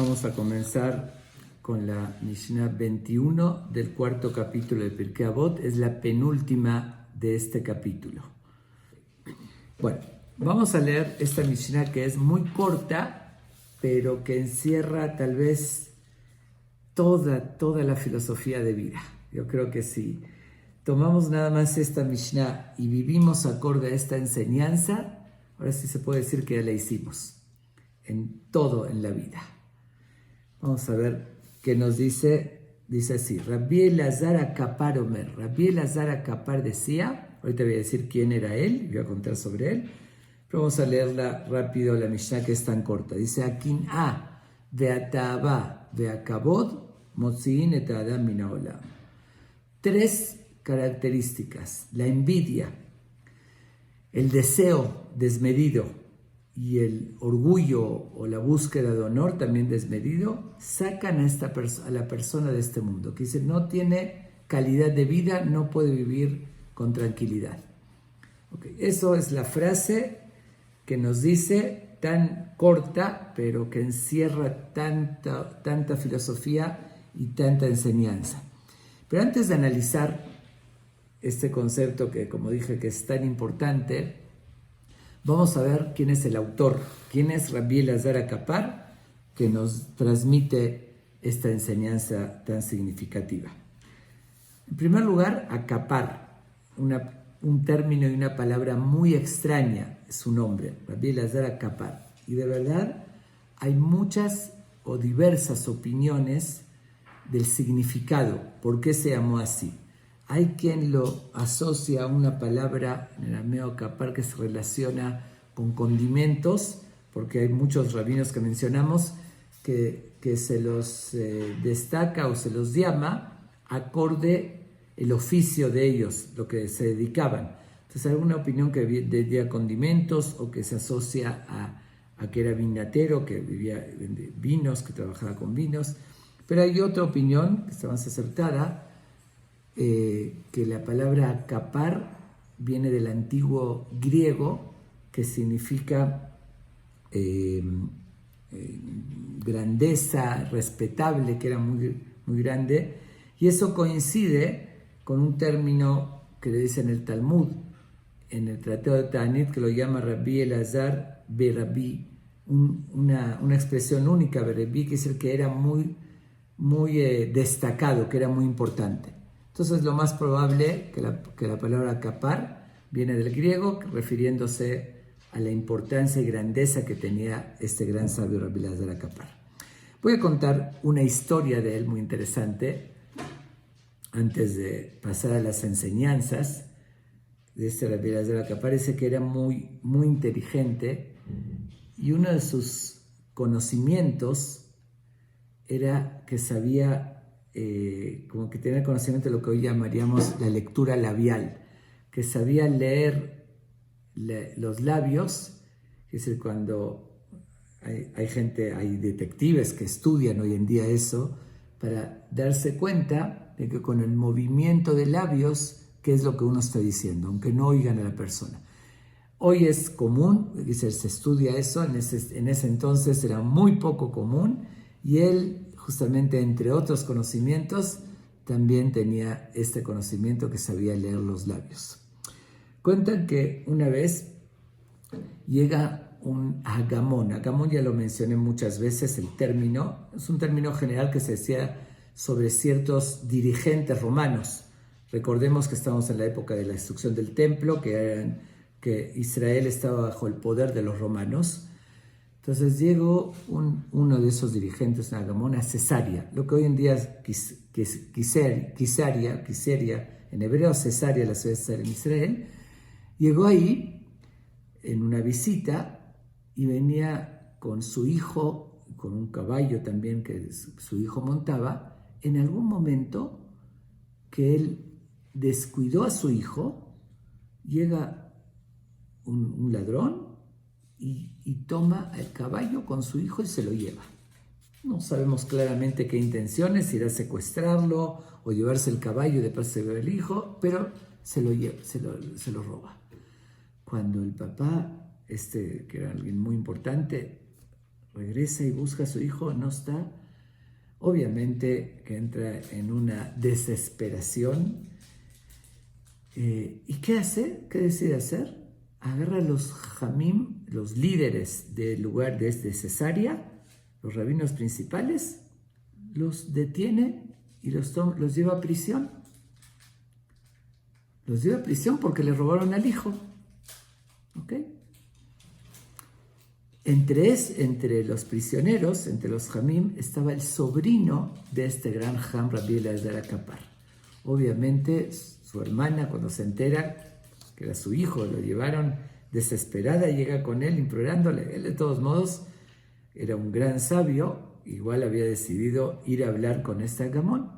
Vamos a comenzar con la Mishnah 21 del cuarto capítulo de Pirkei Avot. Es la penúltima de este capítulo. Bueno, vamos a leer esta Mishnah que es muy corta, pero que encierra tal vez toda la filosofía de vida. Yo creo que si tomamos nada más esta Mishnah y vivimos acorde a esta enseñanza, ahora sí se puede decir que ya la hicimos en todo en la vida. Vamos a ver qué nos dice. Dice así: Rabbi Elazar HaKapar Omer. Rabbi Elazar HaKapar decía, ahorita voy a decir quién era él, voy a contar sobre él, pero vamos a leerla rápido, la Mishnah que es tan corta. Dice: Akin'a ve'ata'ava ve'akavod motzi'in et ha'adam min ha'olam. Tres características: la envidia, el deseo desmedido y el orgullo o la búsqueda de honor también desmedido, sacan a la persona de este mundo, que dice no tiene calidad de vida, no puede vivir con tranquilidad. Okay. Eso es la frase que nos dice, tan corta, pero que encierra tanta filosofía y tanta enseñanza. Pero antes de analizar este concepto que, como dije, que es tan importante, vamos a ver quién es el autor, quién es Rabbi Elazar HaKapar, que nos transmite esta enseñanza tan significativa. En primer lugar, HaKapar, un término y una palabra muy extraña, es su nombre, Rabbi Elazar HaKapar. Y de verdad hay muchas o diversas opiniones del significado, por qué se llamó así. Hay quien lo asocia a una palabra en el arameo kapar que se relaciona con condimentos, porque hay muchos rabinos que mencionamos que se los destaca o se los llama acorde el oficio de ellos, lo que se dedicaban. Entonces hay alguna opinión que vendía condimentos o que se asocia a que era vinatero, que vivía de vinos, que trabajaba con vinos. Pero hay otra opinión que está más acertada, que la palabra kapar viene del antiguo griego, que significa grandeza, respetable, que era muy, muy grande, y eso coincide con un término que le dice en el Talmud, en el Tratado de Ta'anit, que lo llama Rabbi Elazar Berabbi, una expresión única, Berabbi, que es el que era muy destacado, que era muy importante. Entonces lo más probable que la palabra kapar viene del griego, refiriéndose a la importancia y grandeza que tenía este gran sabio Rabbi Elazar HaKapar. Voy a contar una historia de él muy interesante antes de pasar a las enseñanzas de este Rabbi Elazar HaKapar. Dice que era muy, muy inteligente y uno de sus conocimientos era que sabía como que tenía conocimiento de lo que hoy llamaríamos la lectura labial, que sabía leer los labios, es decir, cuando hay detectives que estudian hoy en día eso, para darse cuenta de que con el movimiento de labios, qué es lo que uno está diciendo, aunque no oigan a la persona. Hoy es común, se estudia eso, en ese entonces era muy poco común, y él, justamente entre otros conocimientos, también tenía este conocimiento que sabía leer los labios. Cuentan que una vez llega un agamón. Agamón ya lo mencioné muchas veces, el término, es un término general que se decía sobre ciertos dirigentes romanos. Recordemos que estamos en la época de la destrucción del templo, que Israel estaba bajo el poder de los romanos. Entonces llegó uno de esos dirigentes en Agamón a Cesarea, lo que hoy en día es Quiseria, en hebreo Cesarea, la ciudad de Cesarea en Israel. Llegó ahí en una visita y venía con su hijo, con un caballo también que su hijo montaba. En algún momento que él descuidó a su hijo, llega un ladrón y toma el caballo con su hijo y se lo lleva. No sabemos claramente qué intenciones, si era secuestrarlo o llevarse el caballo y después se lleva el hijo, pero se lo roba. Cuando el papá, que era alguien muy importante, regresa y busca a su hijo, no está. Obviamente que entra en una desesperación. ¿Y qué hace? ¿Qué decide hacer? Agarra a los jamim, los líderes del lugar de Cesarea, los rabinos principales, los detiene y los lleva a prisión. Los lleva a prisión porque le robaron al hijo. ¿Ok? Entre los prisioneros, entre los jamim, estaba el sobrino de este gran jam, Rabbi Eliezer Akapar. Obviamente, su hermana, cuando se entera que era su hijo, lo llevaron desesperada, llega con él implorándole. Él, de todos modos, era un gran sabio, igual había decidido ir a hablar con este Agamón.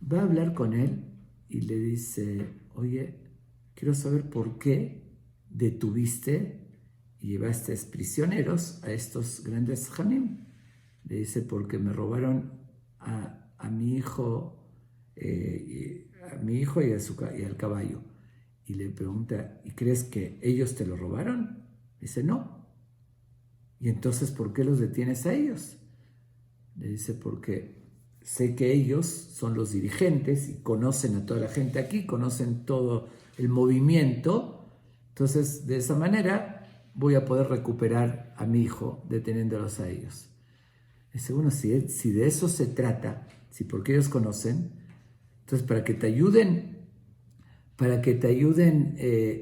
Va a hablar con él y le dice, oye, quiero saber por qué detuviste y llevaste prisioneros a estos grandes jamim. Le dice, porque me robaron a mi hijo y al caballo. Y le pregunta, ¿y crees que ellos te lo robaron? Dice, no. ¿Y entonces por qué los detienes a ellos? Le dice, porque sé que ellos son los dirigentes y conocen a toda la gente aquí, conocen todo el movimiento. Entonces, de esa manera voy a poder recuperar a mi hijo deteniéndolos a ellos. Dice, bueno, si de eso se trata, si porque ellos conocen, entonces para que te ayuden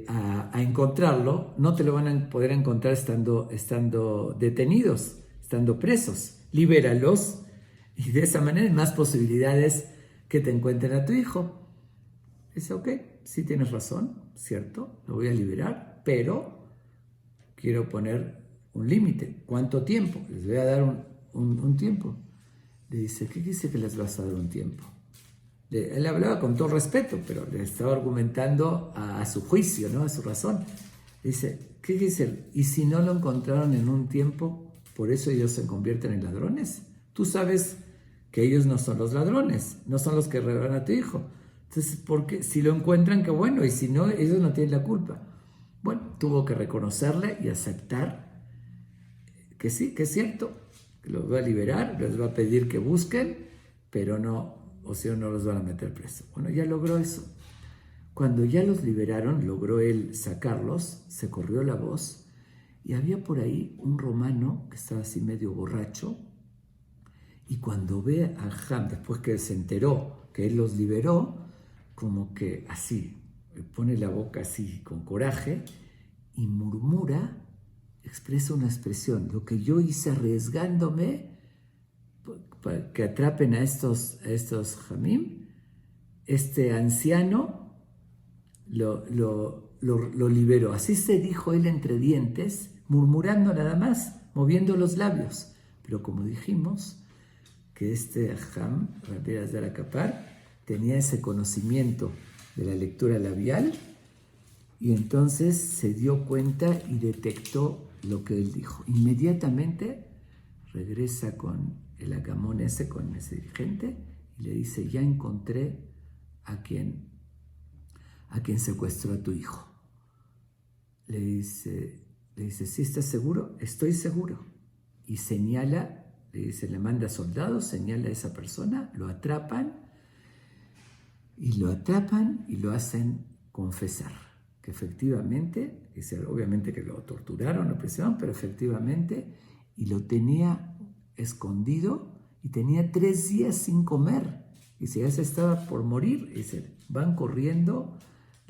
a encontrarlo, no te lo van a poder encontrar estando detenidos, estando presos. Libéralos y de esa manera hay más posibilidades que te encuentren a tu hijo. Dice, ok, sí tienes razón, cierto, lo voy a liberar, pero quiero poner un límite. ¿Cuánto tiempo? Les voy a dar un tiempo. Le dice, ¿qué dice que les vas a dar un tiempo? Él hablaba con todo respeto, pero le estaba argumentando a su juicio, ¿no? A su razón. Dice, ¿qué dice? ¿Y si no lo encontraron en un tiempo, por eso ellos se convierten en ladrones? Tú sabes que ellos no son los ladrones, no son los que roban a tu hijo. Entonces, ¿por qué? Si lo encuentran, qué bueno, y si no, ellos no tienen la culpa. Bueno, tuvo que reconocerle y aceptar que sí, que es cierto, que los va a liberar, les va a pedir que busquen, pero no, o sea, no los van a meter preso. Bueno, ya logró eso. Cuando ya los liberaron, logró él sacarlos, se corrió la voz, y había por ahí un romano que estaba así medio borracho, y cuando ve a Ham, después que se enteró que él los liberó, como que así, pone la boca así con coraje y murmura, expresa una expresión, lo que yo hice arriesgándome para que atrapen a estos jamim, este anciano lo liberó. Así se dijo él entre dientes, murmurando nada más, moviendo los labios. Pero como dijimos, que este Ajam, Rabbi Eliezer Akapar, tenía ese conocimiento de la lectura labial y entonces se dio cuenta y detectó lo que él dijo. Inmediatamente regresa con el Agamón ese, con ese dirigente, y le dice, ya encontré a quien secuestró a tu hijo. Le dice, ¿sí estás seguro? Estoy seguro. Y señala, le manda soldados, señala a esa persona, lo atrapan y lo hacen confesar. Que efectivamente, obviamente que lo torturaron, lo presionaron, pero efectivamente, y lo tenía escondido y tenía 3 días sin comer. Y si ya se estaba por morir, van corriendo,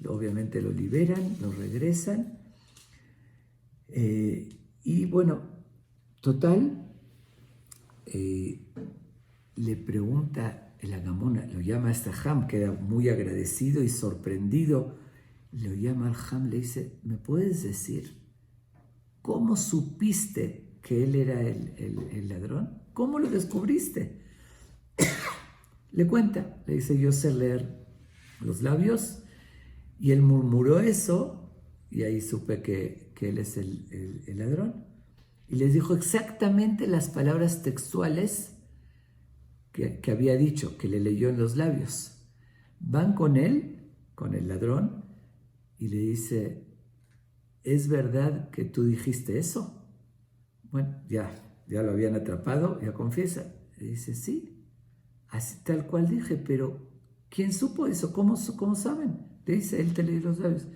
obviamente lo liberan, lo regresan. Y bueno, total, le pregunta el Agamón, lo llama a este Ham, queda muy agradecido y sorprendido, lo llama al Ham, le dice, ¿me puedes decir cómo supiste que él era el ladrón? ¿Cómo lo descubriste? Le cuenta, le dice, yo sé leer los labios, y él murmuró eso, y ahí supe que él es el ladrón. Y les dijo exactamente las palabras textuales que había dicho, que le leyó en los labios. Van con él, con el ladrón, y le dice, ¿es verdad que tú dijiste eso? Bueno, ya ya lo habían atrapado, ya confiesa. Le dice, sí, así tal cual dije, pero ¿quién supo eso? ¿Cómo saben? Le dice, él te lee los labios.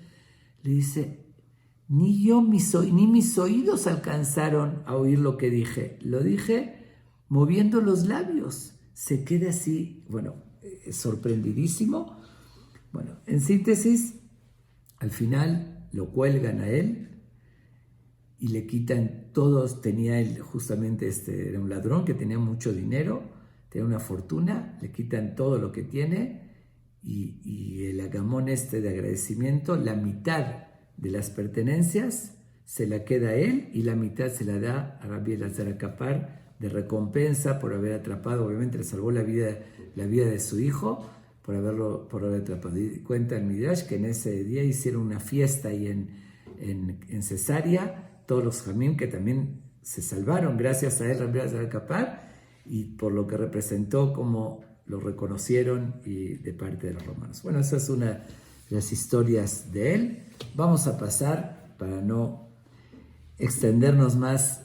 Le dice, ni mis oídos alcanzaron a oír lo que dije. Lo dije moviendo los labios. Se queda así, bueno, sorprendidísimo. Bueno, en síntesis, al final lo cuelgan a él y le quitan todos. Tenía él, justamente era un ladrón que tenía mucho dinero, tenía una fortuna, le quitan todo lo que tiene y el agamón de agradecimiento, la mitad de las pertenencias se la queda a él y la mitad se la da a Rabbi Elazar Akapar de recompensa por haber atrapado. Obviamente le salvó la vida de su hijo por haber atrapado. Y cuenta el Midrash que en ese día hicieron una fiesta ahí en Cesarea, todos los jamim que también se salvaron gracias a él, Rabbi Elazar Akapar, y por lo que representó, como lo reconocieron y de parte de los romanos. Bueno, esa es una de las historias de él. Vamos a pasar, para no extendernos más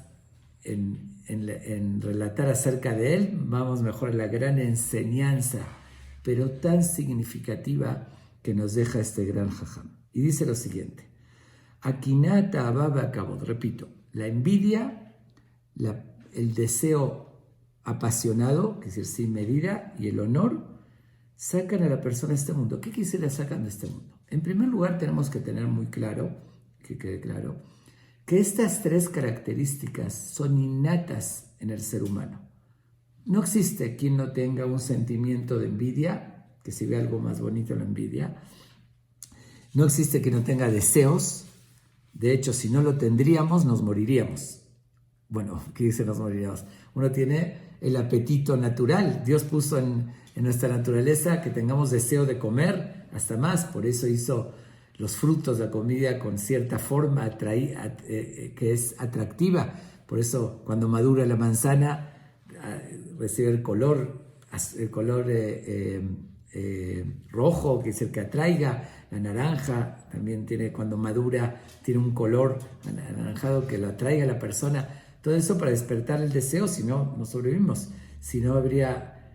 en relatar acerca de él, vamos mejor a la gran enseñanza, pero tan significativa, que nos deja este gran jajam. Y dice lo siguiente: Akinata ababa akavod, repito, la envidia, el deseo apasionado, que es decir, sin medida, y el honor, sacan a la persona de este mundo. ¿Qué quisiera sacan de este mundo? En primer lugar, tenemos que tener muy claro, que quede claro, que estas tres características son innatas en el ser humano. No existe quien no tenga un sentimiento de envidia, que si ve algo más bonito la envidia. No existe quien no tenga deseos. De hecho, si no lo tendríamos, nos moriríamos. Bueno, ¿qué dice nos moriríamos? Uno tiene el apetito natural. Dios puso en nuestra naturaleza que tengamos deseo de comer, hasta más. Por eso hizo los frutos de la comida con cierta forma que es atractiva. Por eso cuando madura la manzana recibe el color rojo, que es el que atraiga. La naranja también tiene, cuando madura, tiene un color anaranjado que lo atraiga a la persona. Todo eso para despertar el deseo, si no, no sobrevivimos. Si no habría,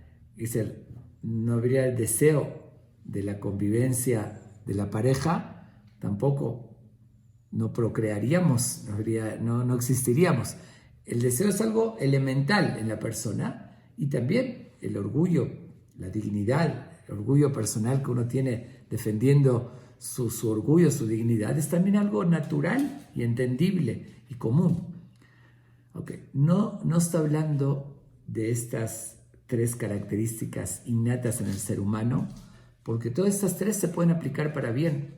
no habría el deseo de la convivencia de la pareja, tampoco no procrearíamos, no existiríamos. El deseo es algo elemental en la persona, y también el orgullo, la dignidad, el orgullo personal que uno tiene defendiendo su orgullo, su dignidad, es también algo natural y entendible y común. Okay. No está hablando de estas tres características innatas en el ser humano, porque todas estas tres se pueden aplicar para bien.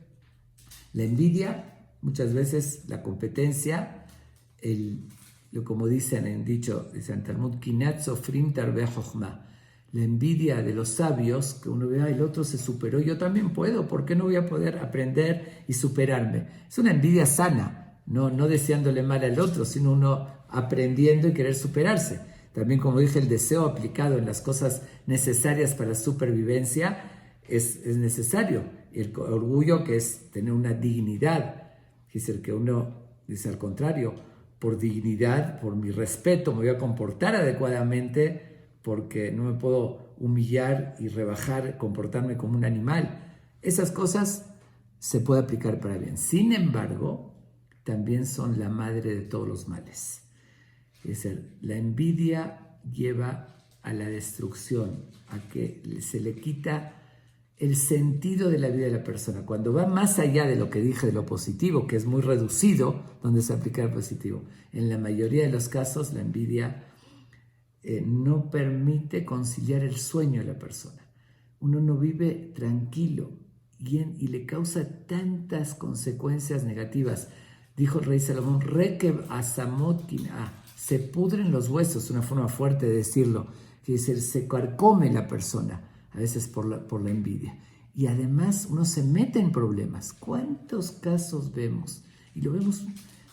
La envidia, muchas veces la competencia, como dicen en dicho de San Talmud, Kinat Sofrim Tarbe Chochma, la envidia de los sabios, que uno ve, el otro se superó, yo también puedo, ¿por qué no voy a poder aprender y superarme? Es una envidia sana, no deseándole mal al otro, sino uno aprendiendo y querer superarse. También, como dije, el deseo aplicado en las cosas necesarias para la supervivencia es necesario. El orgullo, que es tener una dignidad, es el que uno dice al contrario, por dignidad, por mi respeto, me voy a comportar adecuadamente, porque no me puedo humillar y rebajar, comportarme como un animal. Esas cosas se puede aplicar para bien. Sin embargo, también son la madre de todos los males. Es decir, la envidia lleva a la destrucción, a que se le quita el sentido de la vida de la persona. Cuando va más allá de lo que dije de lo positivo, que es muy reducido, donde se aplica el positivo. En la mayoría de los casos, la envidia no permite conciliar el sueño de la persona. Uno no vive tranquilo y le causa tantas consecuencias negativas. Dijo el rey Salomón, Rekeb asamotin, se pudren los huesos, una forma fuerte de decirlo, que dice, se carcome la persona, a veces por la envidia. Y además uno se mete en problemas. ¿Cuántos casos vemos? Y lo vemos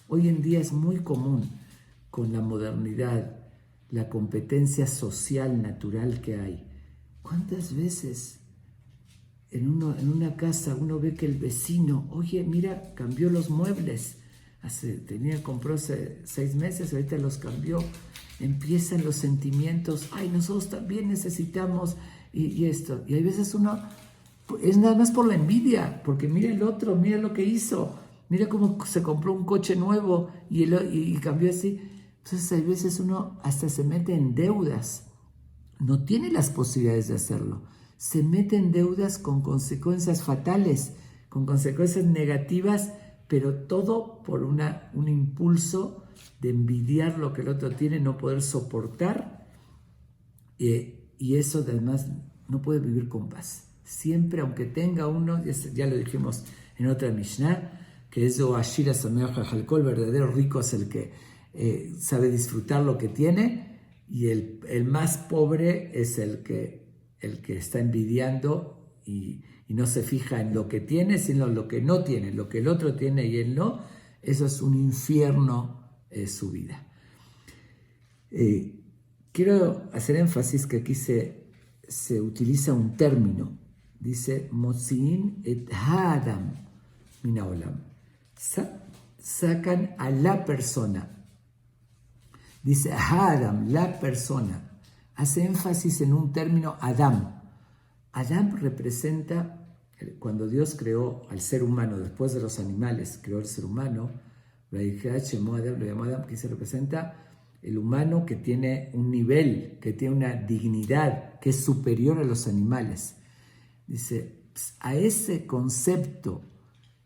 hoy en día, es muy común con la modernidad, la competencia social natural que hay. ¿Cuántas veces en una casa uno ve que el vecino, oye, mira, cambió los muebles, compró hace 6 meses, ahorita los cambió. Empiezan los sentimientos, ay, nosotros también necesitamos y esto. Y hay veces uno, es nada más por la envidia, porque mira el otro, mira lo que hizo, mira cómo se compró un coche nuevo y cambió así. Entonces hay veces uno hasta se mete en deudas, no tiene las posibilidades de hacerlo. Se mete en deudas con consecuencias fatales, con consecuencias negativas, pero todo por un impulso de envidiar lo que el otro tiene, no poder soportar, y eso además no puede vivir con paz. Siempre, aunque tenga uno, ya lo dijimos en otra Mishnah, que es Ashira Sameach Jalkol, el verdadero rico es el que sabe disfrutar lo que tiene, y el más pobre es el que está envidiando y no se fija en lo que tiene, sino en lo que no tiene, lo que el otro tiene y él no. Eso es un infierno, su vida. Quiero hacer énfasis que aquí se utiliza un término, dice Motziin et Ha'adam min ha'olam, sacan a la persona, dice Ha'adam, la persona, hace énfasis en un término Adam. Adam representa, cuando Dios creó al ser humano, después de los animales, creó al ser humano, lo llamó Adam, que se representa el humano que tiene un nivel, que tiene una dignidad, que es superior a los animales. Dice, a ese concepto,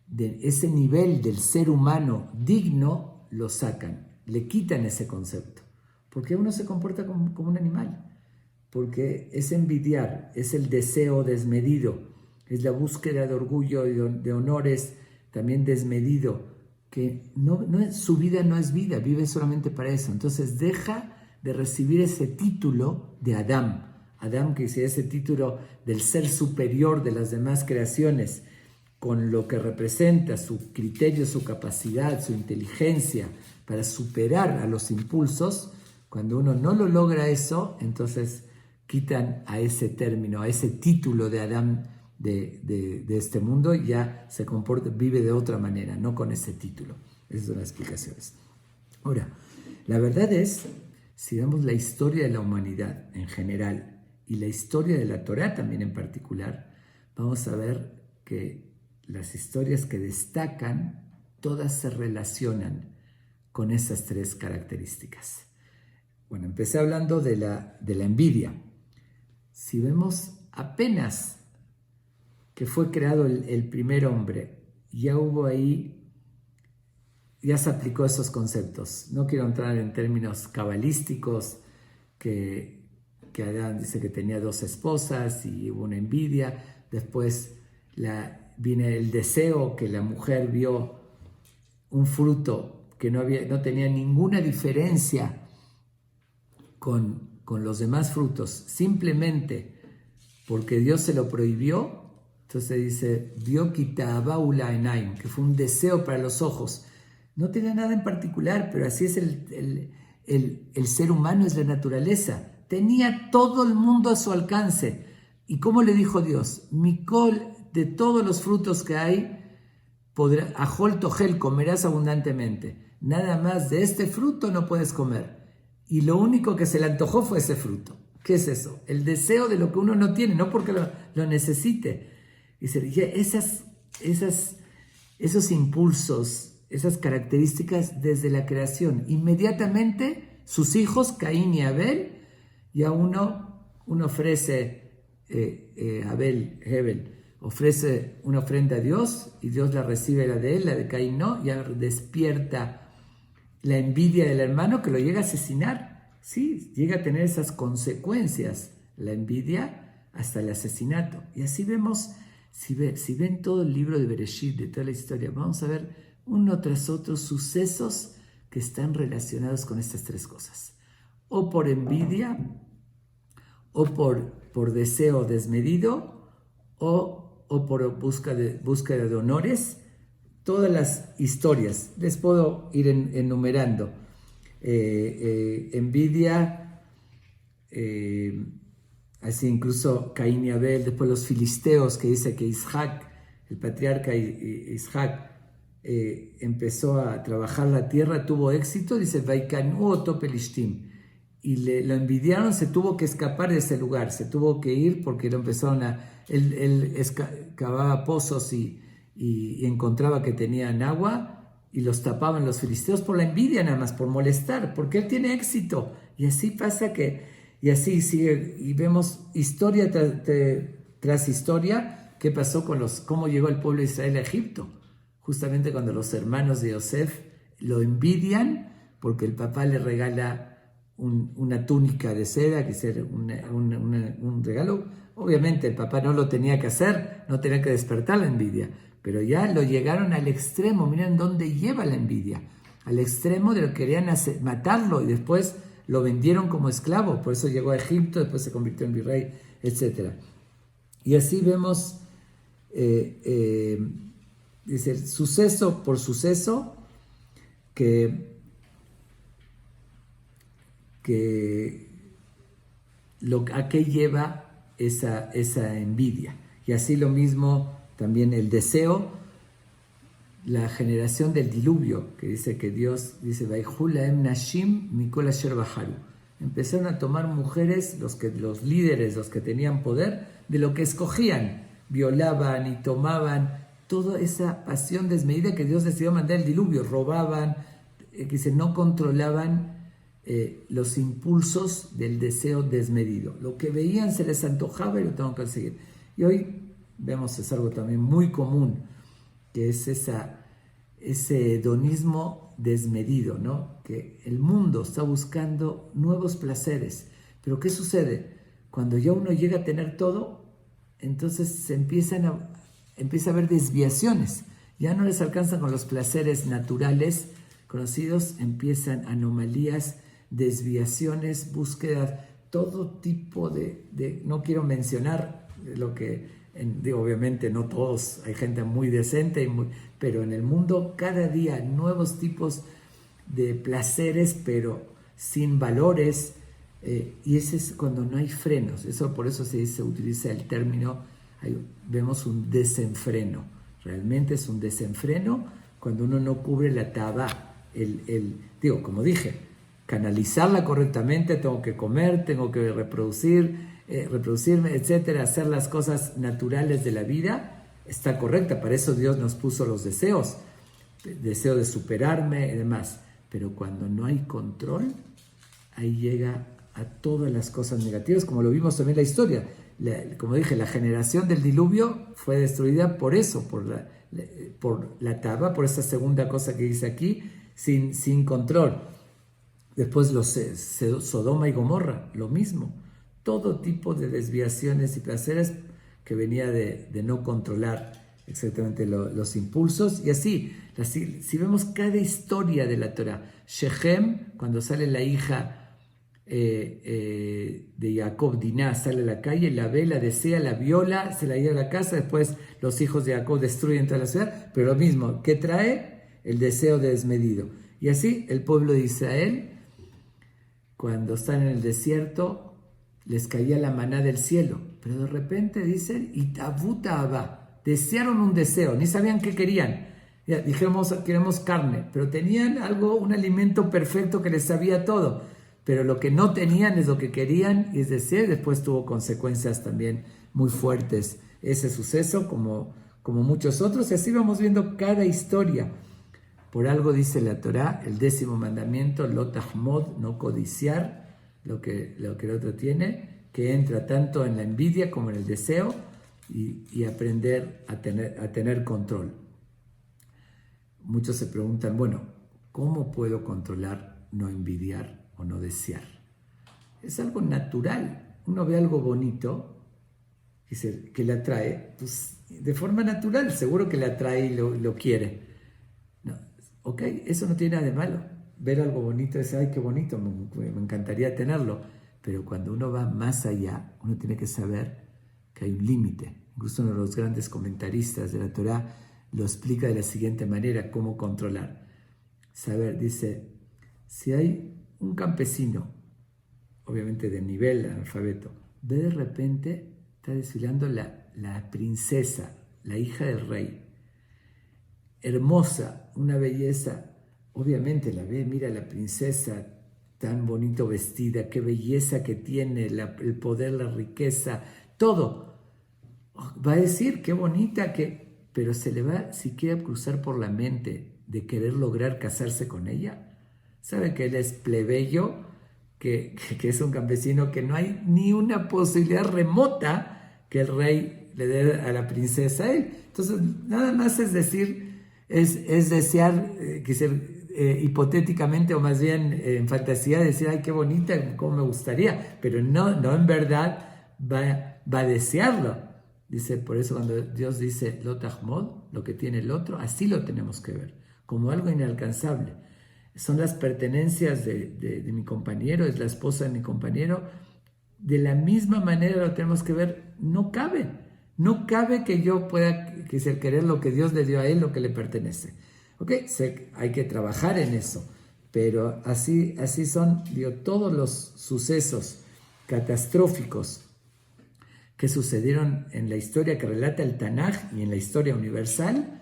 de ese nivel del ser humano digno, lo sacan, le quitan ese concepto, porque uno se comporta como un animal, porque es envidiar, es el deseo desmedido, es la búsqueda de orgullo y de honores también desmedido, que su vida no es vida, vive solamente para eso. Entonces deja de recibir ese título de Adam, que es ese título del ser superior de las demás creaciones, con lo que representa su criterio, su capacidad, su inteligencia para superar a los impulsos. Cuando uno no lo logra eso, entonces quitan a ese término, a ese título de Adam de este mundo, y ya se comporta, vive de otra manera, no con ese título. Esas son las explicaciones. Ahora, la verdad es, si vemos la historia de la humanidad en general y la historia de la Torá también en particular, vamos a ver que las historias que destacan, todas se relacionan con esas 3 características. Bueno, empecé hablando de la envidia. Si vemos apenas que fue creado el primer hombre, ya hubo ahí, ya se aplicó esos conceptos. No quiero entrar en términos cabalísticos, que Adán dice que tenía 2 esposas y hubo una envidia. Después viene el deseo, que la mujer vio un fruto que no tenía ninguna diferencia con los demás frutos, simplemente porque Dios se lo prohibió. Entonces dice, vio kitaba ulaenaim, que fue un deseo para los ojos. No tenía nada en particular, pero así es el ser humano, es la naturaleza. Tenía todo el mundo a su alcance. ¿Y cómo le dijo Dios? Mikol, de todos los frutos que hay, ajol tojel, comerás abundantemente. Nada más de este fruto no puedes comer. Y lo único que se le antojó fue ese fruto. ¿Qué es eso? El deseo de lo que uno no tiene, no porque lo necesite. Dice, esos impulsos, esas características desde la creación, inmediatamente sus hijos, Caín y Abel, ya uno ofrece, Hebel, ofrece una ofrenda a Dios y Dios la recibe, la de él, la de Caín no, ya despierta la envidia del hermano que lo llega a asesinar. Sí, llega a tener esas consecuencias, la envidia hasta el asesinato. Y así vemos, si ven todo el libro de Bereshit, de toda la historia, vamos a ver uno tras otro sucesos que están relacionados con estas 3 cosas. O por envidia, o por deseo desmedido, o por búsqueda de honores. Todas las historias, les puedo ir enumerando. Envidia, así incluso Caín y Abel, después los filisteos, que dice que Isaac, el patriarca Isaac, empezó a trabajar la tierra, tuvo éxito, dice, Vaikanu oto pelishtim, y lo envidiaron, se tuvo que escapar de ese lugar, se tuvo que ir porque lo empezaron él cavaba pozos y encontraba que tenían agua y los tapaban los filisteos por la envidia nada más, por molestar, porque él tiene éxito. Y así pasa y así sigue, y vemos historia tras historia, qué pasó cómo llegó el pueblo de Israel a Egipto. Justamente cuando los hermanos de Yosef lo envidian porque el papá le regala una túnica de seda, que es un regalo. Obviamente el papá no lo tenía que hacer, no tenía que despertar la envidia, pero ya lo llegaron al extremo. Miren dónde lleva la envidia, al extremo de lo que querían matarlo, y después lo vendieron como esclavo, por eso llegó a Egipto, después se convirtió en virrey, etc. Y así vemos, dice, suceso por suceso, a qué lleva esa envidia. Y así lo mismo también el deseo, la generación del diluvio, que dice que Dios dice, nashim mikol asher baharu. Empezaron a tomar mujeres, los líderes, los que tenían poder, de lo que escogían, violaban y tomaban, toda esa pasión desmedida que Dios decidió mandar el diluvio, robaban, que dice, no controlaban los impulsos del deseo desmedido. Lo que veían se les antojaba y lo tengo que conseguir. Y hoy vemos, es algo también muy común, que es ese hedonismo desmedido, ¿no? Que el mundo está buscando nuevos placeres. Pero ¿qué sucede? Cuando ya uno llega a tener todo, entonces empieza a haber desviaciones. Ya no les alcanzan con los placeres naturales conocidos, empiezan anomalías, desviaciones, búsquedas, todo tipo no quiero mencionar lo que, obviamente no todos, hay gente muy decente, pero en el mundo cada día nuevos tipos de placeres, pero sin valores, y ese es cuando no hay frenos. Por eso se utiliza el término, vemos un desenfreno, realmente es un desenfreno cuando uno no cubre la taba, como dije, canalizarla correctamente, tengo que comer, tengo que reproducirme, etcétera, hacer las cosas naturales de la vida, está correcta. Para eso Dios nos puso los deseos, deseo de superarme y demás. Pero cuando no hay control, ahí llega a todas las cosas negativas, como lo vimos también en la historia. Como dije, la generación del diluvio fue destruida por eso, por la taba, por esa segunda cosa que dice aquí, sin control. Después Sodoma y Gomorra, lo mismo. Todo tipo de desviaciones y placeres que venía de no controlar exactamente los impulsos. Y así, si vemos cada historia de la Torah, Shechem, cuando sale la hija de Jacob, Diná, sale a la calle, la ve, la desea, la viola, se la lleva a la casa, después los hijos de Jacob destruyen toda la ciudad, pero lo mismo, ¿qué trae? El deseo desmedido. Y así el pueblo de Israel, cuando están en el desierto, les caía la maná del cielo, pero de repente dicen, Itabuta Abba, desearon un deseo, ni sabían qué querían. Ya, dijimos, queremos carne, pero tenían un alimento perfecto que les sabía todo, pero lo que no tenían es lo que querían, y es decir, después tuvo consecuencias también muy fuertes ese suceso, como muchos otros, y así vamos viendo cada historia. Por algo dice la Torá, el 10º mandamiento, lo tahmod, no codiciar lo que el otro tiene, que entra tanto en la envidia como en el deseo, y aprender a tener control. Muchos se preguntan, bueno, ¿cómo puedo controlar no envidiar o no desear? Es algo natural. Uno ve algo bonito que le atrae, pues de forma natural, seguro que le atrae y lo quiere. Ok, eso no tiene nada de malo. Ver algo bonito, decir, ay, qué bonito, me encantaría tenerlo. Pero cuando uno va más allá, uno tiene que saber que hay un límite. Incluso uno de los grandes comentaristas de la Torá lo explica de la siguiente manera, cómo controlar. Saber, dice, si hay un campesino, obviamente de nivel analfabeto, ve de repente, está desfilando la princesa, la hija del rey, hermosa, una belleza. Obviamente la ve, mira la princesa tan bonito vestida, qué belleza que tiene, el poder, la riqueza, todo. Va a decir qué bonita, pero se le va siquiera a cruzar por la mente de querer lograr casarse con ella. Sabe que él es plebeyo, que es un campesino, que no hay ni una posibilidad remota que el rey le dé a la princesa a él. Entonces, nada más es decir, es desear, hipotéticamente o más bien en fantasía, decir, ay, qué bonita, cómo me gustaría, pero no en verdad va a desearlo. Dice, por eso cuando Dios dice lo tahmod, lo que tiene el otro, así lo tenemos que ver, como algo inalcanzable. Son las pertenencias de mi compañero, es la esposa de mi compañero. De la misma manera lo tenemos que ver. No cabe que yo pueda querer lo que Dios le dio a él, lo que le pertenece. ¿Ok? Hay que trabajar en eso, pero así son, todos los sucesos catastróficos que sucedieron en la historia que relata el Tanaj y en la historia universal,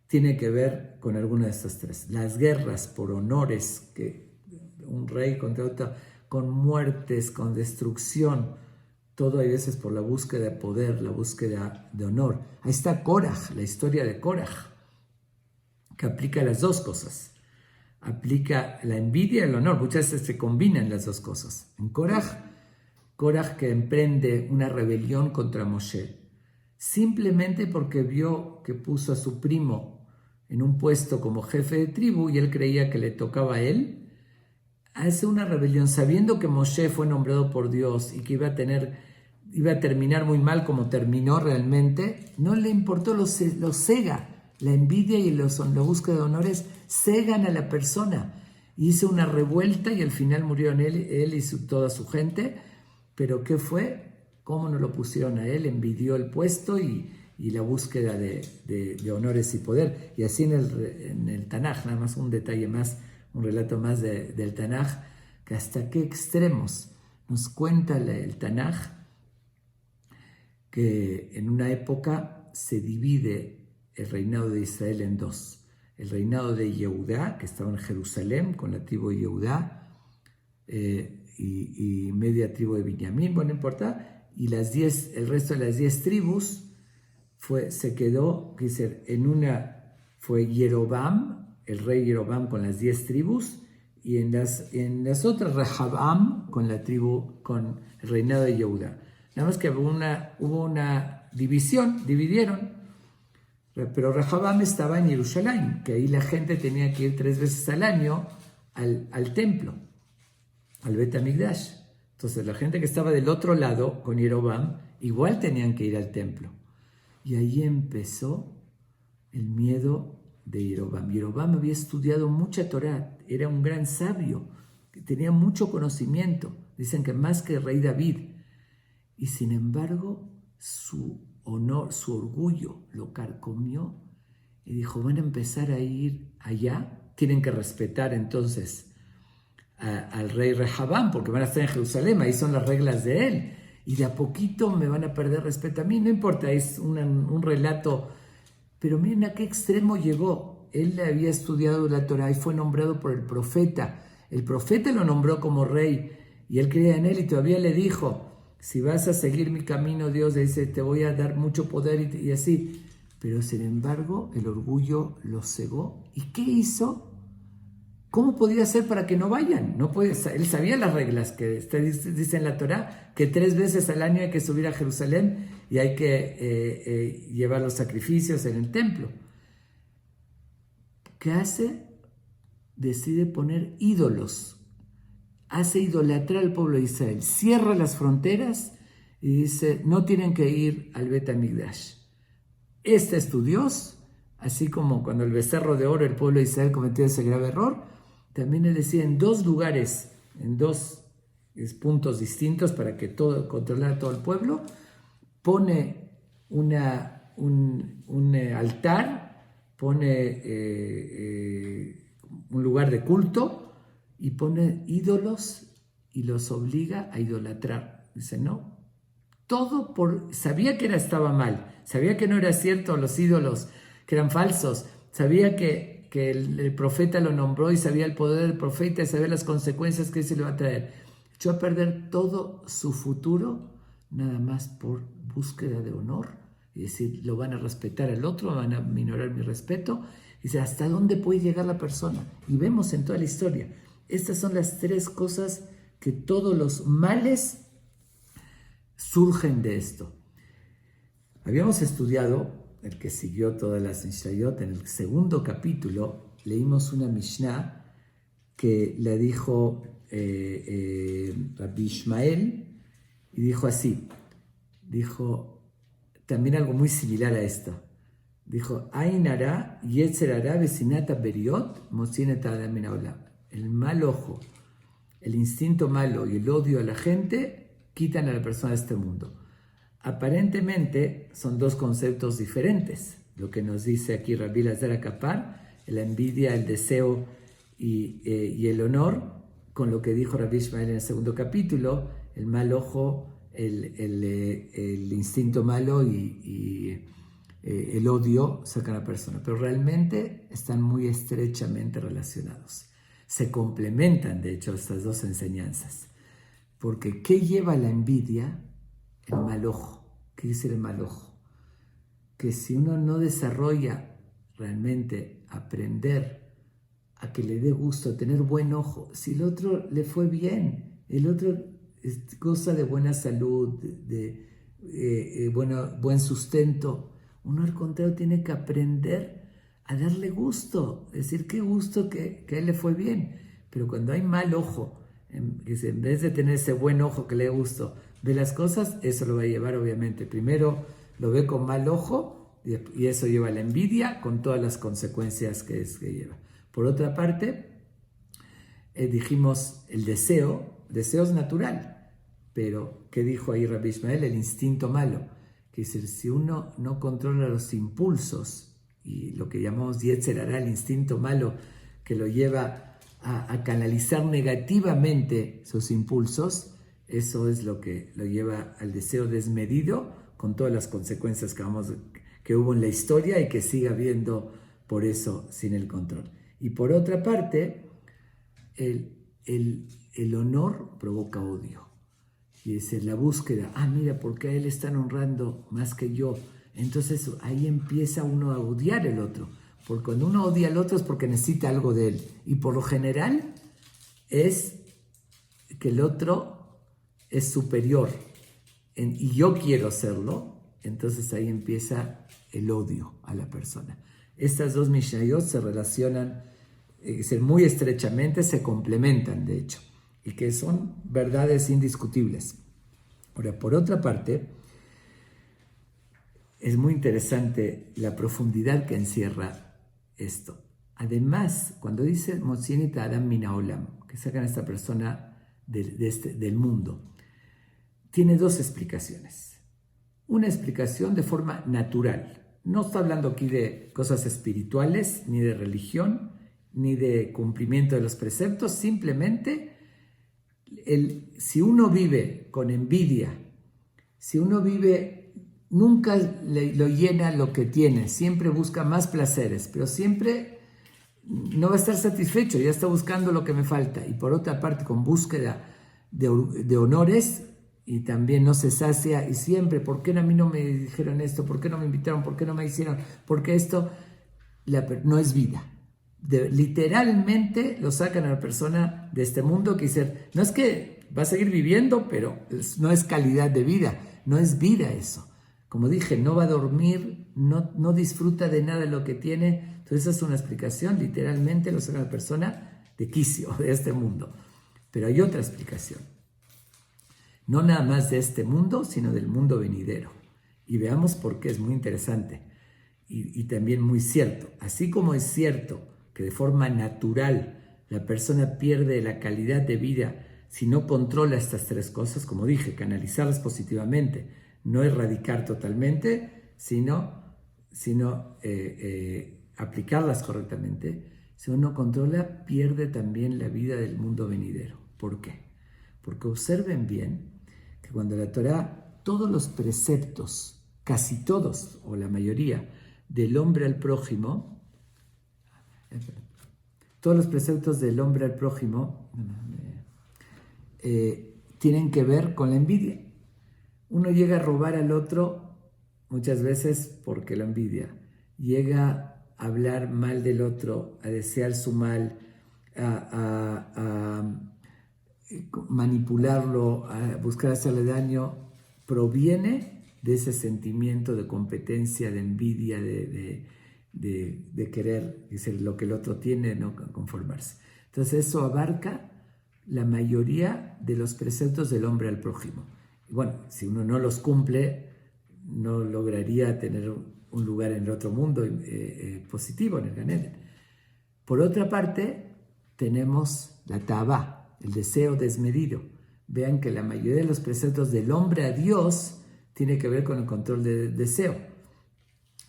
tiene que ver con alguna de estas tres. Las guerras por honores, que un rey contra otro, con muertes, con destrucción, todo hay veces por la búsqueda de poder, la búsqueda de honor. Ahí está Koraj, la historia de Koraj, que aplica las dos cosas. Aplica la envidia y el honor. Muchas veces se combinan las dos cosas. En Koraj que emprende una rebelión contra Moshe, simplemente porque vio que puso a su primo en un puesto como jefe de tribu y él creía que le tocaba a él, hace una rebelión sabiendo que Moshe fue nombrado por Dios y que iba a terminar muy mal como terminó realmente. No le importó, lo cega. La envidia y la búsqueda de honores cegan a la persona. Hizo una revuelta y al final murieron él y toda su gente. Pero ¿qué fue? ¿Cómo no lo pusieron a él? Envidió el puesto y la búsqueda de honores y poder. Y así en el Tanaj, nada más un detalle más, un relato más del Tanaj, que hasta qué extremos nos cuenta el Tanaj, que en una época se divide el reinado de Israel en dos. El reinado de Yehudá, que estaba en Jerusalén con la tribu de Yehudá, y media tribu de Benjamín, bueno, no importa, y el resto de las 10 tribus se quedó, en una fue Jeroboam, el rey Jeroboam con las 10 tribus, y en las otras Rehabam con con el reinado de Yehudá. Nada más que hubo una división, dividieron, pero Rehabam estaba en Jerusalén, que ahí la gente tenía que ir 3 veces al año al templo, al Bet HaMikdash. Entonces la gente que estaba del otro lado con Jeroboam igual tenían que ir al templo. Y ahí empezó el miedo de Jeroboam. Jeroboam había estudiado mucha Torá, era un gran sabio, tenía mucho conocimiento, dicen que más que el rey David. Y sin embargo, su honor, su orgullo lo carcomió y dijo, van a empezar a ir allá, tienen que respetar entonces al rey Rehabam, porque van a estar en Jerusalén, ahí son las reglas de él, y de a poquito me van a perder respeto a mí, no importa, es un relato, pero miren a qué extremo llegó. Él había estudiado la Torá y fue nombrado por el profeta lo nombró como rey, y él creía en él, y todavía le dijo, si vas a seguir mi camino, Dios le dice, te voy a dar mucho poder, y así, pero sin embargo, el orgullo lo cegó. ¿Y qué hizo? ¿Cómo podía hacer para que no vayan? Él sabía las reglas que dice en la Torá, que 3 veces al año hay que subir a Jerusalén y hay que llevar los sacrificios en el templo. ¿Qué hace? Decide poner ídolos. Hace idolatrar al pueblo de Israel. Cierra las fronteras y dice, no tienen que ir al Bet HaMikdash. Este es tu Dios, así como cuando el becerro de oro, el pueblo de Israel cometió ese grave error. También él decía en 2 lugares, en 2 puntos distintos para que controlar a todo el pueblo, pone un altar, pone un lugar de culto y pone ídolos y los obliga a idolatrar. Dice, no, sabía que estaba mal, sabía que no era cierto los ídolos, que eran falsos, sabía que el profeta lo nombró y sabía el poder del profeta y sabía las consecuencias que se le va a traer. Echó a perder todo su futuro nada más por búsqueda de honor. Y decir, lo van a respetar al otro, van a minorar mi respeto. Y dice, ¿hasta dónde puede llegar la persona? Y vemos en toda la historia. Estas son las tres cosas que todos los males surgen de esto. Habíamos estudiado, el que siguió todas las Mishnayot, en el segundo capítulo, leímos una Mishnah que le dijo Rabbi Ishmael, y dijo así, dijo también algo muy similar a esto. Dijo, Ain hara, yetzer hara, vesinata beriot, motzinet adam min haolam. El mal ojo, el instinto malo y el odio a la gente quitan a la persona de este mundo. Aparentemente son dos conceptos diferentes. Lo que nos dice aquí Rabbi Elazar HaKapar, la envidia, el deseo y el honor, con lo que dijo Rabbi Ishmael en el segundo capítulo, el mal ojo, el instinto malo y el odio sacan a la persona. Pero realmente están muy estrechamente relacionados. Se complementan, de hecho, estas dos enseñanzas. Porque ¿qué lleva la envidia? El mal ojo. ¿Qué dice el mal ojo? Que si uno no desarrolla realmente aprender a que le dé gusto, tener buen ojo, si el otro le fue bien, el otro goza de buena salud, de buen sustento, uno al contrario tiene que aprender a darle gusto, decir qué gusto que a él le fue bien. Pero cuando hay mal ojo, en vez de tener ese buen ojo que le dé gusto, ve las cosas, eso lo va a llevar obviamente. Primero lo ve con mal ojo y eso lleva a la envidia con todas las consecuencias que lleva. Por otra parte, dijimos el deseo es natural, pero ¿qué dijo ahí Rabbi Ishmael? El instinto malo, que es decir, si uno no controla los impulsos y lo que llamamos yetzer hara, el instinto malo que lo lleva a canalizar negativamente sus impulsos, eso es lo que lo lleva al deseo desmedido con todas las consecuencias que hubo en la historia y que sigue habiendo por eso sin el control. Y por otra parte, el honor provoca odio. Y es la búsqueda, mira, porque a él están honrando más que yo. Entonces ahí empieza uno a odiar al otro. Porque cuando uno odia al otro es porque necesita algo de él. Y por lo general es que el otro es superior y yo quiero serlo. Entonces ahí empieza el odio a la persona. Estas dos Mishnayot se relacionan muy estrechamente, se complementan de hecho, y que son verdades indiscutibles. Ahora, por otra parte, es muy interesante la profundidad que encierra esto. Además, cuando dice Motzinet Adam min haolam, que sacan a esta persona del mundo, tiene dos explicaciones. Una explicación de forma natural. No está hablando aquí de cosas espirituales, ni de religión, ni de cumplimiento de los preceptos. Simplemente, si uno vive con envidia, si uno vive, nunca lo llena lo que tiene, siempre busca más placeres, pero siempre no va a estar satisfecho, ya está buscando lo que me falta. Y por otra parte, con búsqueda de honores, y también no se sacia, y siempre, ¿por qué a mí no me dijeron esto? ¿Por qué no me invitaron? ¿Por qué no me hicieron? ¿Por qué esto? No es vida. Literalmente lo sacan a la persona de este mundo, que dice, no es que va a seguir viviendo, pero no es calidad de vida, no es vida eso. Como dije, no va a dormir, no disfruta de nada de lo que tiene. Entonces esa es una explicación, literalmente lo sacan a la persona de quicio, de este mundo. Pero hay otra explicación. No nada más de este mundo, sino del mundo venidero. Y veamos por qué es muy interesante y también muy cierto. Así como es cierto que de forma natural la persona pierde la calidad de vida si no controla estas tres cosas, como dije, canalizarlas positivamente, no erradicar totalmente, sino aplicarlas correctamente. Si uno controla, pierde también la vida del mundo venidero. ¿Por qué? Porque observen bien que cuando la Torá, todos los preceptos, casi todos, o la mayoría, del hombre al prójimo, todos los preceptos del hombre al prójimo tienen que ver con la envidia. Uno llega a robar al otro muchas veces porque lo envidia. Llega a hablar mal del otro, a desear su mal, a manipularlo, a buscar hacerle daño, proviene de ese sentimiento de competencia, de envidia, de querer decir, lo que el otro tiene, no conformarse. Entonces eso abarca la mayoría de los preceptos del hombre al prójimo. Bueno, si uno no los cumple, no lograría tener un lugar en el otro mundo positivo, en el Gan Eden. Por otra parte, tenemos la Ta'avá, el deseo desmedido. Vean que la mayoría de los preceptos del hombre a Dios tiene que ver con el control del deseo.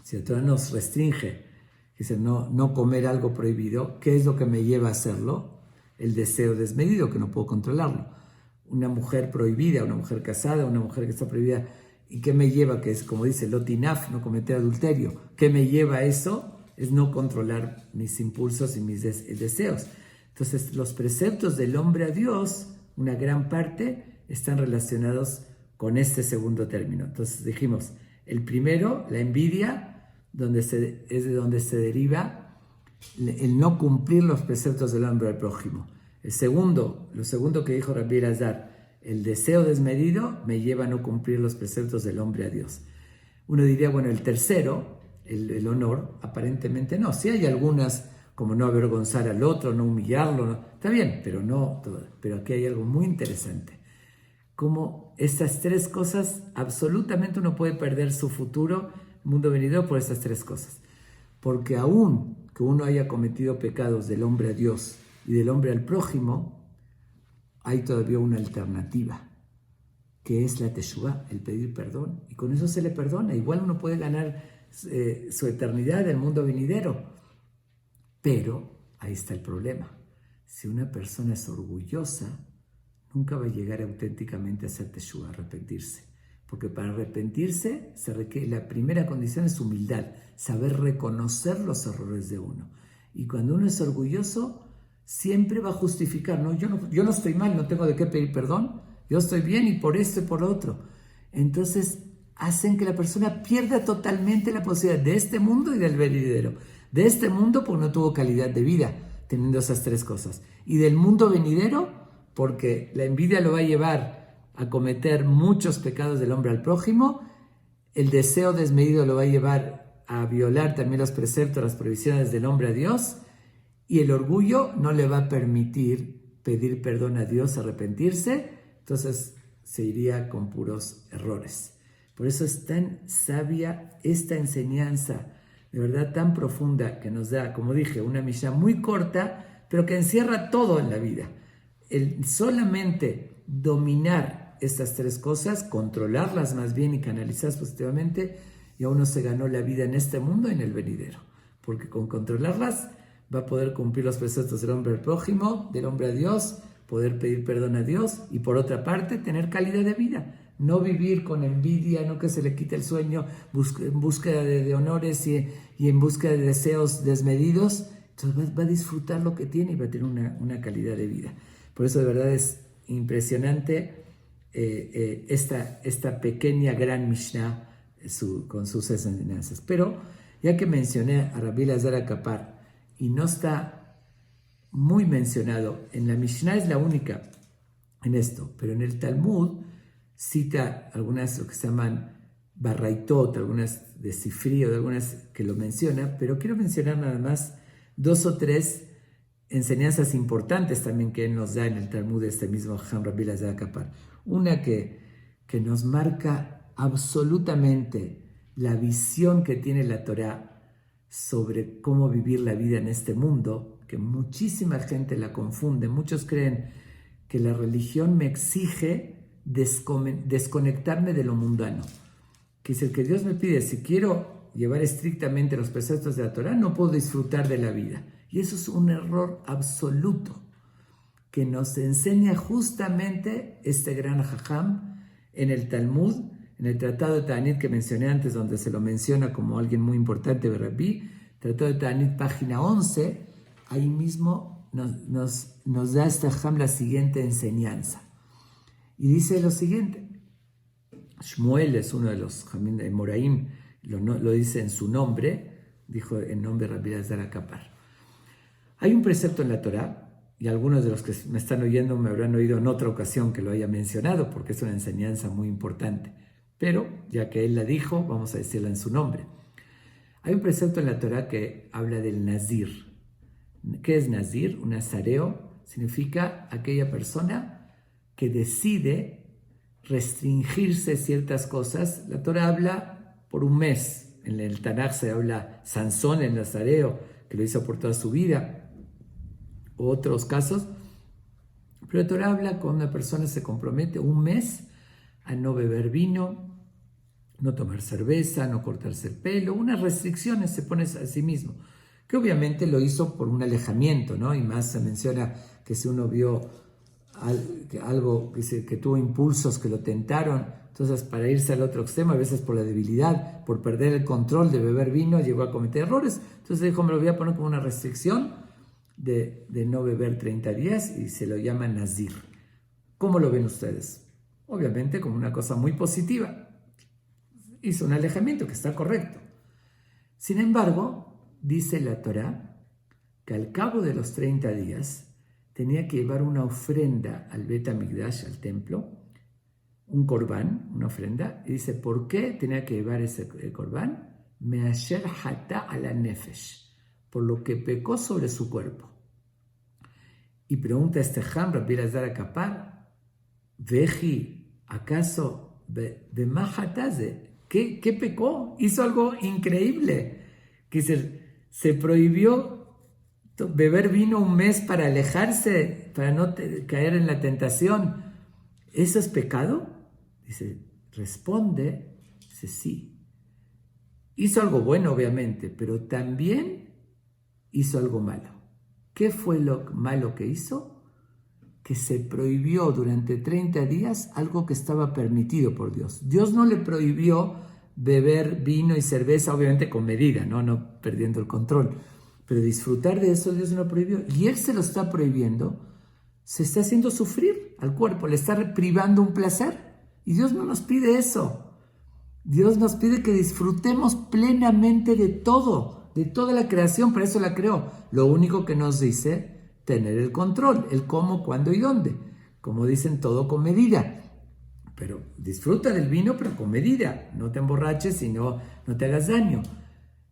Si el Torah nos restringe, dice no comer algo prohibido, ¿qué es lo que me lleva a hacerlo? El deseo desmedido, que no puedo controlarlo. Una mujer prohibida, una mujer casada, una mujer que está prohibida, ¿y qué me lleva? Que es como dice Lotinaf, no cometer adulterio. ¿Qué me lleva a eso? Es no controlar mis impulsos y mis deseos. Entonces, los preceptos del hombre a Dios, una gran parte, están relacionados con este segundo término. Entonces dijimos, el primero, la envidia, es de donde se deriva el no cumplir los preceptos del hombre al prójimo. Lo segundo que dijo Rabbi Elazar, el deseo desmedido me lleva a no cumplir los preceptos del hombre a Dios. Uno diría, bueno, el tercero, el honor, aparentemente no. Sí hay algunas, como no avergonzar al otro, no humillarlo, no, está bien, pero no todo. Pero aquí hay algo muy interesante. Como estas tres cosas, absolutamente uno puede perder su futuro, mundo venidero, por estas tres cosas. Porque aún que uno haya cometido pecados del hombre a Dios y del hombre al prójimo, hay todavía una alternativa, que es la teshuvá, el pedir perdón. Y con eso se le perdona. Igual uno puede ganar su eternidad en el mundo venidero. Pero ahí está el problema. Si una persona es orgullosa, nunca va a llegar auténticamente a hacer teshuvá, a arrepentirse. Porque para arrepentirse, la primera condición es humildad, saber reconocer los errores de uno. Y cuando uno es orgulloso, siempre va a justificar, ¿no? Yo no estoy mal, no tengo de qué pedir perdón, yo estoy bien y por esto y por lo otro. Entonces, hacen que la persona pierda totalmente la posibilidad de este mundo y del venidero. De este mundo porque no tuvo calidad de vida, teniendo esas tres cosas. Y del mundo venidero porque la envidia lo va a llevar a cometer muchos pecados del hombre al prójimo, el deseo desmedido lo va a llevar a violar también los preceptos, las prohibiciones del hombre a Dios, y el orgullo no le va a permitir pedir perdón a Dios, arrepentirse, entonces se iría con puros errores. Por eso es tan sabia esta enseñanza, de verdad tan profunda, que nos da, como dije, una Mishnah muy corta, pero que encierra todo en la vida. El solamente dominar estas tres cosas, controlarlas más bien y canalizarlas positivamente, y a uno se ganó la vida en este mundo y en el venidero. Porque con controlarlas va a poder cumplir los preceptos del hombre al prójimo, del hombre a Dios, poder pedir perdón a Dios y por otra parte tener calidad de vida. No vivir con envidia, no que se le quite el sueño en búsqueda de honores y en búsqueda de deseos desmedidos. Entonces va a disfrutar lo que tiene y va a tener una calidad de vida. Por eso de verdad es impresionante esta pequeña gran Mishnah con sus enseñanzas. Pero ya que mencioné a Rabbi Elazar HaKapar y no está muy mencionado, en la Mishnah es la única en esto, pero en el Talmud cita algunas lo que se llaman Barraitot, algunas de Sifri o de algunas que lo menciona, pero quiero mencionar nada más 2 o 3 enseñanzas importantes también que él nos da en el Talmud de este mismo Jajam Rabbi Elazar HaKapar. Una que nos marca absolutamente la visión que tiene la Torá sobre cómo vivir la vida en este mundo, que muchísima gente la confunde. Muchos creen que la religión me exige desconectarme de lo mundano. Que es el que Dios me pide, si quiero llevar estrictamente los preceptos de la Torá, no puedo disfrutar de la vida. Y eso es un error absoluto que nos enseña justamente este gran Jajam en el Talmud, en el Tratado de Ta'anit que mencioné antes, donde se lo menciona como alguien muy importante, Rabbi, Tratado de Ta'anit, página 11, ahí mismo nos da este Ham la siguiente enseñanza. Y dice lo siguiente. Shmuel es uno de los Jamín de Moraim, lo dice en su nombre, dijo en nombre de Rabbi Elazar Akapar. Hay un precepto en la Torá, y algunos de los que me están oyendo me habrán oído en otra ocasión que lo haya mencionado, porque es una enseñanza muy importante. Pero, ya que él la dijo, vamos a decirla en su nombre. Hay un precepto en la Torá que habla del Nazir. ¿Qué es Nazir? Un nazareo significa aquella persona que decide restringirse ciertas cosas. La Torá habla por un mes. En el Tanaj se habla Sansón, el nazareo, que lo hizo por toda su vida. Otros casos, pero la Torá habla cuando una persona se compromete un mes a no beber vino, no tomar cerveza, no cortarse el pelo, unas restricciones se pone a sí mismo, que obviamente lo hizo por un alejamiento, ¿no? Y más se menciona que si uno vio algo que tuvo impulsos que lo tentaron, entonces para irse al otro extremo, a veces por la debilidad, por perder el control de beber vino, llegó a cometer errores, entonces dijo, me lo voy a poner como una restricción de no beber 30 días y se lo llama Nazir. ¿Cómo lo ven ustedes? Obviamente como una cosa muy positiva. Hizo un alejamiento que está correcto. Sin embargo, dice la Torá que al cabo de los 30 días tenía que llevar una ofrenda al Bet HaMikdash, al templo, un corbán, una ofrenda, y dice, ¿por qué tenía que llevar ese corbán? Measher hata ala nefesh, por lo que pecó sobre su cuerpo. Y pregunta este Ham, Rabbi Elazar Akapar, Veji, ¿acaso de Mahataze? ¿Qué pecó? Hizo algo increíble, que se prohibió beber vino un mes para alejarse, para no caer en la tentación. ¿Eso es pecado? Dice, responde, dice sí. Hizo algo bueno, obviamente, pero también hizo algo malo. ¿Qué fue lo malo que hizo? Que se prohibió durante 30 días algo que estaba permitido por Dios. Dios no le prohibió beber vino y cerveza, obviamente con medida, no perdiendo el control. Pero disfrutar de eso Dios no lo prohibió. Y Él se lo está prohibiendo, se está haciendo sufrir al cuerpo, le está privando un placer. Y Dios no nos pide eso. Dios nos pide que disfrutemos plenamente de todo, de toda la creación, para eso la creó. Lo único que nos dice, tener el control, el cómo, cuándo y dónde. Como dicen, todo con medida. Pero disfruta del vino, pero con medida. No te emborraches y no te hagas daño.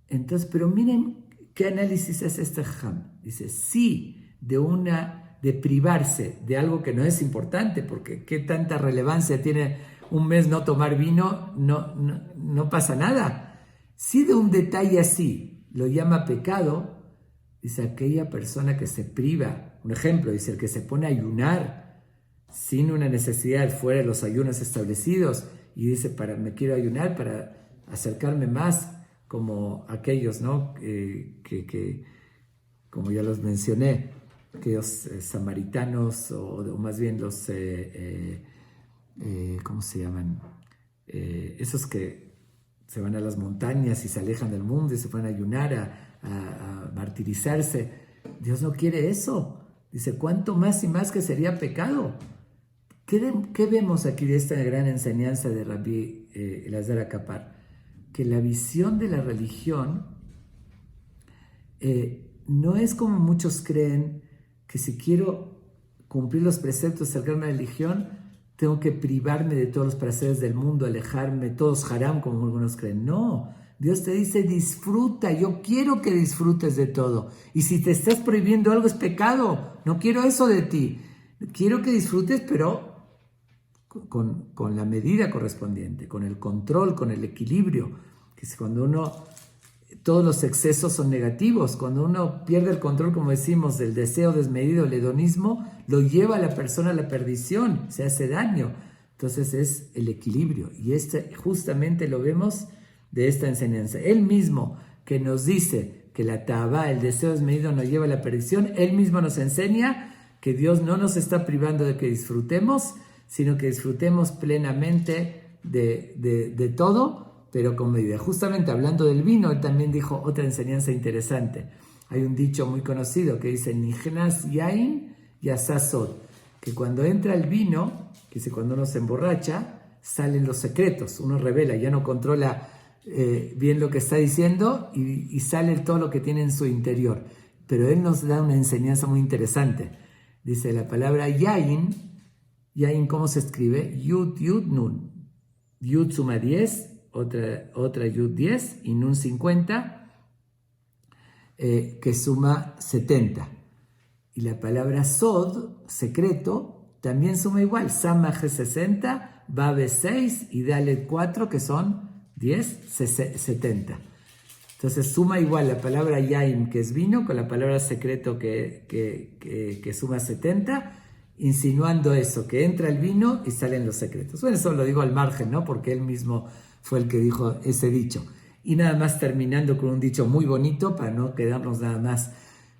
Entonces, pero miren qué análisis hace este Ham. Dice, sí, de privarse de algo que no es importante, porque qué tanta relevancia tiene un mes no tomar vino, no pasa nada. Sí, de un detalle así, lo llama pecado, dice aquella persona que se priva. Un ejemplo, dice el que se pone a ayunar sin una necesidad fuera de los ayunos establecidos y dice, me quiero ayunar para acercarme más, como aquellos, ¿no? Que como ya los mencioné, aquellos samaritanos o más bien los, ¿cómo se llaman? Esos que se van a las montañas y se alejan del mundo y se van a ayunar, a martirizarse. Dios no quiere eso. Dice, ¿cuánto más y más que sería pecado? ¿Qué vemos aquí de esta gran enseñanza de Rabbi Elazar Akapar? Que la visión de la religión no es como muchos creen, que si quiero cumplir los preceptos, acercarme a la religión, tengo que privarme de todos los placeres del mundo, alejarme, todos haram, como algunos creen. No, Dios te dice, disfruta, yo quiero que disfrutes de todo. Y si te estás prohibiendo algo es pecado, no quiero eso de ti. Quiero que disfrutes, pero con la medida correspondiente, con el control, con el equilibrio. Que es cuando todos los excesos son negativos. Cuando uno pierde el control, como decimos, del deseo desmedido, el hedonismo, lo lleva a la persona a la perdición, se hace daño. Entonces es el equilibrio. Y justamente lo vemos de esta enseñanza. Él mismo que nos dice que la tabá, el deseo desmedido, nos lleva a la perdición, él mismo nos enseña que Dios no nos está privando de que disfrutemos, sino que disfrutemos plenamente de todo, pero con medida. Justamente hablando del vino, él también dijo otra enseñanza interesante. Hay un dicho muy conocido que dice, Nihnas yain yasá sod, que cuando entra el vino, que dice cuando uno se emborracha, salen los secretos, uno revela, ya no controla bien lo que está diciendo y sale todo lo que tiene en su interior. Pero él nos da una enseñanza muy interesante. Dice la palabra yain, ¿cómo se escribe? Yud, yud, nun. Yud suma 10, otra yud 10 y nun 50, que suma 70. Y la palabra sod, secreto, también suma igual. Samaj 60, Babe 6 y Dalet 4, que son 10, 70. Entonces suma igual la palabra yaim, que es vino, con la palabra secreto que suma 70, insinuando eso, que entra el vino y salen los secretos. Bueno, eso lo digo al margen, ¿no? Porque él mismo fue el que dijo ese dicho. Y nada más terminando con un dicho muy bonito, para no quedarnos nada más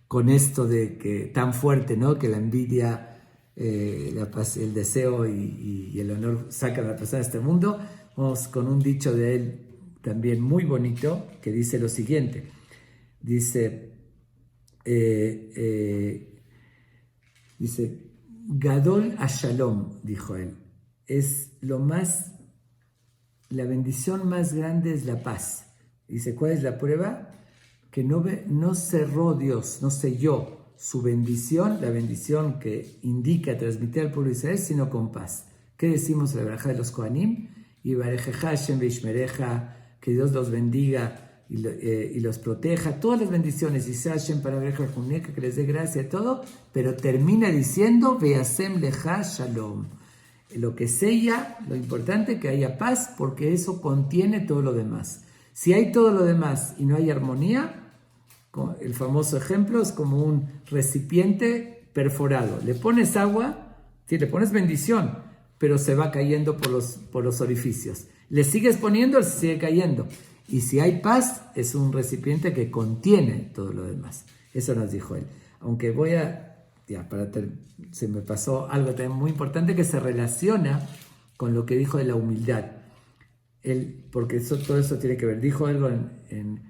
con esto de que tan fuerte, ¿no? Que la envidia, el deseo y el honor sacan a la persona de este mundo. Vamos con un dicho de él también muy bonito, que dice lo siguiente. Dice, Gadol Ashalom, dijo él, la bendición más grande es la paz. Dice, ¿cuál es la prueba? Que no cerró Dios, no selló su bendición, la bendición que indica transmitir al pueblo de Israel, sino con paz. ¿Qué decimos en la braja de los Kohanim? Y Barejeja Hashem Veishmereja, que Dios los bendiga y los proteja, todas las bendiciones, y Hashem para Bareja Juneca, que les dé gracia y todo, pero termina diciendo, Veasem Leja Shalom. Lo que sella, lo importante es que haya paz, porque eso contiene todo lo demás. Si hay todo lo demás y no hay armonía, el famoso ejemplo es como un recipiente perforado. Le pones agua, sí, le pones bendición, pero se va cayendo por los orificios. Le sigues poniendo, se sigue cayendo. Y si hay paz, es un recipiente que contiene todo lo demás. Eso nos dijo él. Aunque se me pasó algo también muy importante que se relaciona con lo que dijo de la humildad. Porque todo eso tiene que ver. Dijo algo en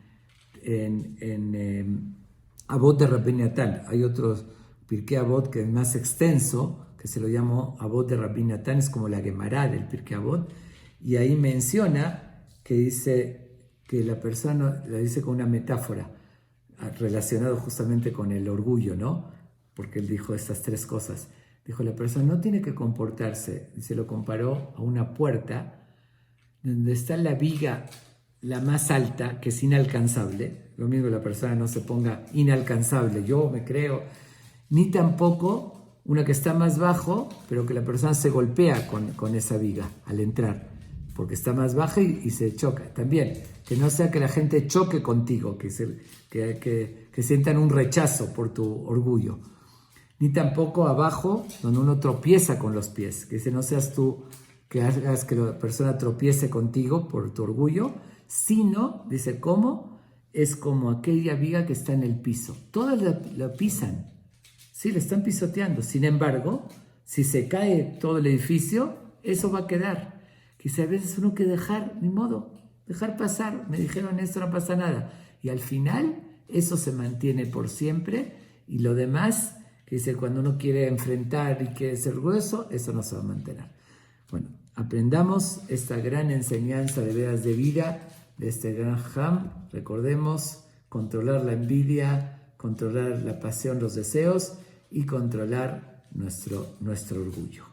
Avot de Rabbi Natan. Hay otros Pirkei Avot que es más extenso, que se lo llamó Avot de Rabbi Natan, es como la Gemara del Pirkei Avot, y ahí menciona que dice que la persona la dice con una metáfora relacionado justamente con el orgullo, ¿no? Porque él dijo estas tres cosas. Dijo, la persona no tiene que comportarse, y se lo comparó a una puerta donde está la viga la más alta, que es inalcanzable. Lo mismo la persona no se ponga inalcanzable, yo me creo, ni tampoco una que está más bajo, pero que la persona se golpea con esa viga al entrar, porque está más baja y se choca. También, que no sea que la gente choque contigo, que sientan un rechazo por tu orgullo. Ni tampoco abajo, donde uno tropieza con los pies, que no seas tú que hagas que la persona tropiece contigo por tu orgullo, sino, dice, ¿cómo? Es como aquella viga que está en el piso. Todas la pisan, sí, le están pisoteando. Sin embargo, si se cae todo el edificio, eso va a quedar. Quizá a veces uno que dejar, ni modo, dejar pasar. Me dijeron esto, no pasa nada. Y al final, eso se mantiene por siempre. Y lo demás, que dice, cuando uno quiere enfrentar y quiere ser grueso, eso no se va a mantener. Bueno, aprendamos esta gran enseñanza de veras de vida de este gran Ham. Recordemos controlar la envidia, controlar la pasión, los deseos y controlar nuestro orgullo.